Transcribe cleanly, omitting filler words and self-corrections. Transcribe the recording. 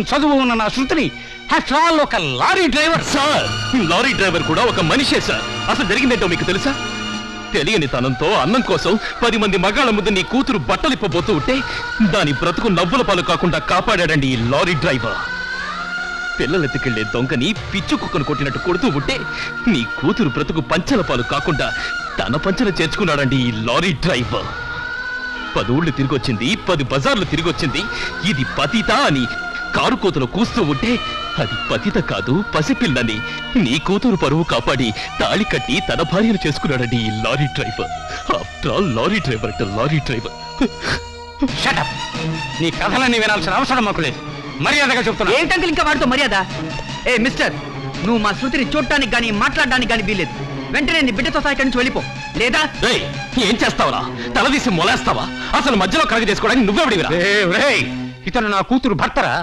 చదువు ఉన్న నా శృతిని ఒక lorry driver. Sir, lorry driver కూడా ఒక మనిషే సార్. అసలు జరిగిందేంటో మీకు తెలుసా? తెలియని తనంతో అన్నం కోసం 10 మంది మగాళ్ళ ముందు నీ కూతురు బట్టలిప్పబోతూ ఉంటే దాని బ్రతుకు నవ్వుల పాలు కాకుండా కాపాడాడండి ఈ లారీ డ్రైవర్. పిల్లలెత్తుకెళ్లే దొంగని పిచ్చు కుక్కను కొట్టినట్టు కొడుతూ ఉంటే నీ కూతురు బ్రతుకు పంచల పాలు కాకుండా తన పంచలు చేర్చుకున్నాడండి ఈ లారీ డ్రైవర్. 10 ఊళ్ళు తిరిగొచ్చింది, 10 బజార్లు తిరిగొచ్చింది. ఇది పతిత అని కారు కోతలు కూస్తూ ఉంటే అది పతిత కాదు, పసిపిల్లని నీ కూతురు పరువు కాపాడి తాళి కట్టి తన భార్యను చేసుకున్నాడండి ఈ lorry driver. After all lorry driver అంటే లారీ డ్రైవర్. షటప్. నీ కథలన్నీ వినాల్సిన అవసరం మాకు లేదు. మర్యాదగా చెప్తున్నా. ఏంటంకుల్ ఇంకా వాడితో మర్యాద? ఏ మిస్టర్, నువ్వు మా శృతిని చూడటానికి గానీ మాట్లాడడానికి గానీ వీల్లేదు. వెంటనే నీ బిడ్డతో సహా ఇక్కడి నుంచి వెళ్ళిపో. లేదా ఏం చేస్తావరా? తలదీసి మొలేస్తావా? అసలు మధ్యలో కలగ చేసుకోవడానికి నువ్వెవడివిరా? ఇతను నా కూతురు భర్తరా?